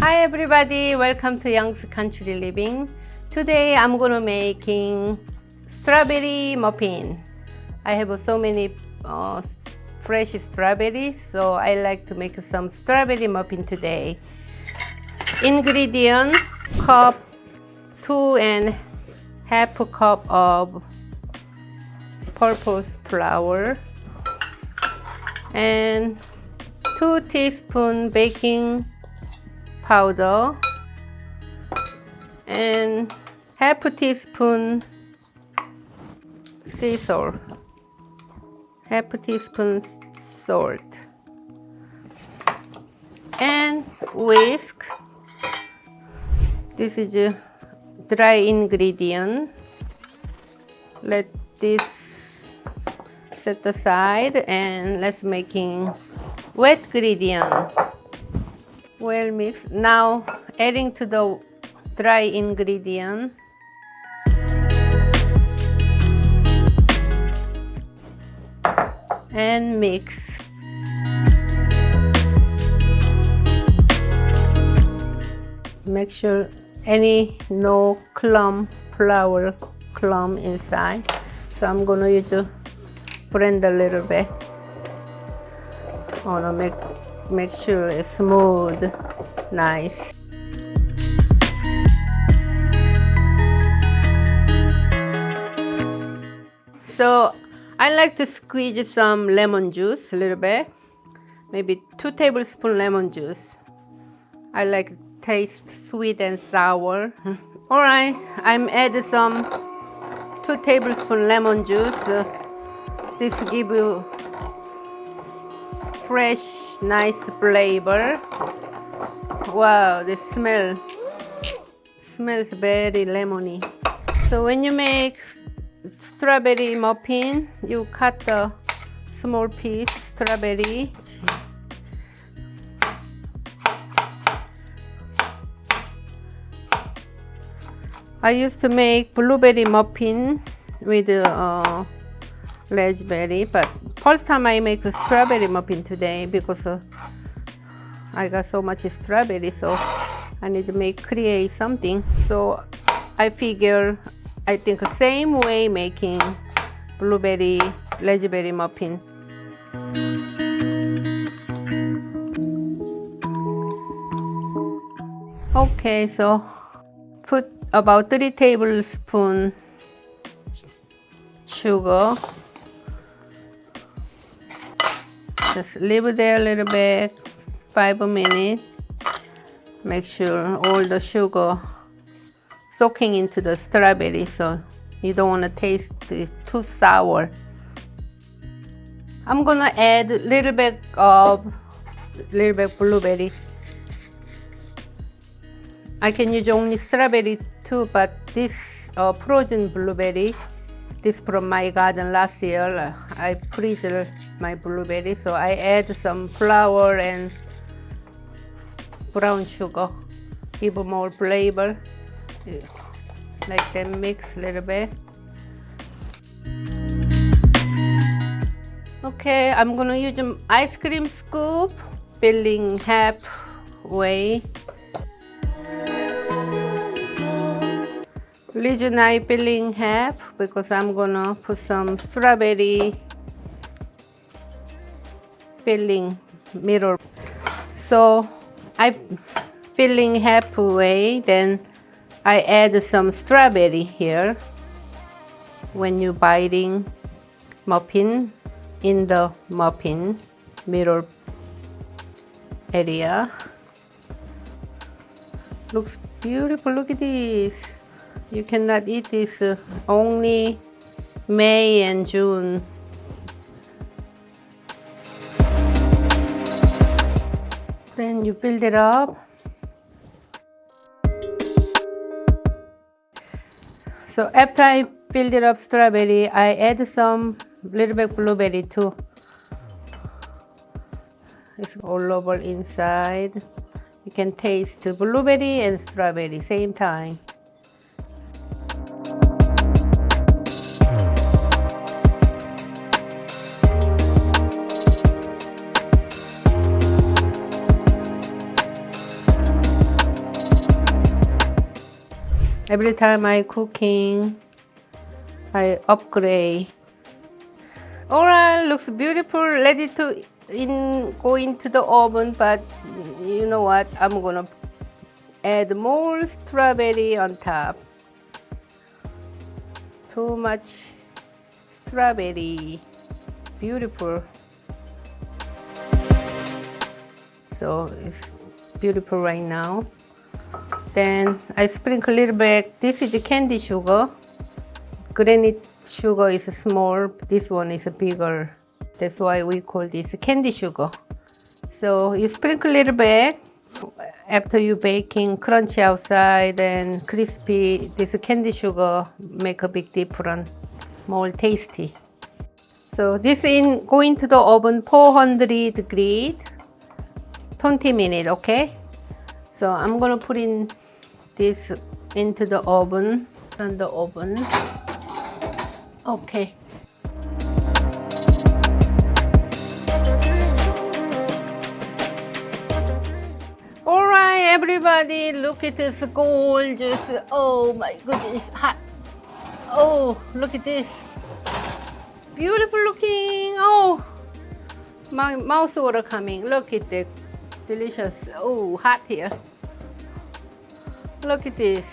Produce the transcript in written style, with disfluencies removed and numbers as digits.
Hi everybody, welcome to Young's Country Living. Today I'm gonna making strawberry muffin. I have so many fresh strawberries, so I like to make some strawberry muffin today. Ingredient: cup, 2.5 cup of purple flour and 2 teaspoon baking powder and half a teaspoon sea salt, half a teaspoon salt, and whisk. This is a dry ingredient. Let this set aside and let's making wet ingredient. Well mixed. Now adding to the dry ingredient. And mix. Make sure no flour clump inside. So I'm gonna use a blend a little bit. I wanna make sure it's smooth, nice. So I like to squeeze some lemon juice a little bit, maybe 2 tablespoons lemon juice. I like taste sweet and sour. Alright, I'm adding some 2 tablespoons lemon juice. This give you fresh, nice flavor. Wow, the smells very lemony. So when you make strawberry muffin, you cut the small piece strawberry. I used to make blueberry muffin with raspberry, but first time I make a strawberry muffin today because I got so much strawberry, so I need to create something. So I figure I think the same way making blueberry raspberry muffin. Okay, so put about 3 tablespoons sugar. Just leave it there a little bit, 5 minutes. Make sure all the sugar soaking into the strawberry, so you don't want to taste it too sour. I'm gonna add a little bit blueberry. I can use only strawberry too, but this frozen blueberry, this from my garden last year. I freeze my blueberry, so I add some flour and brown sugar, give more flavor. Like them mix a little bit. Okay, I'm gonna use an ice cream scoop, filling halfway. Reason I filling half because I'm gonna put some strawberry filling middle. So I filling halfway, then I add some strawberry here. When you biting muffin in the muffin middle area, looks beautiful. Look at this. You cannot eat this only May and June. Then you build it up. So after I build it up strawberry, I add some little bit blueberry too. It's all over inside. You can taste the blueberry and strawberry same time. Every time I cooking, I upgrade. Alright, looks beautiful, ready to go into the oven, but you know what? I'm gonna add more strawberry on top. Too much strawberry. Beautiful. So it's beautiful right now. Then I sprinkle a little bit. This is the candy sugar. Granite sugar is small. This one is bigger. That's why we call this candy sugar. So you sprinkle a little bit. After you baking, crunchy outside and crispy, this candy sugar make a big difference. More tasty. So this go into the oven 400 degree, 20 minutes, okay? So I'm gonna put in this into the oven, turn the oven. Okay. Alright everybody, look at this gorgeous, oh my goodness, hot. Oh, look at this. Beautiful looking, oh. My mouth water coming, look at that. Delicious, oh, hot here. Look at this.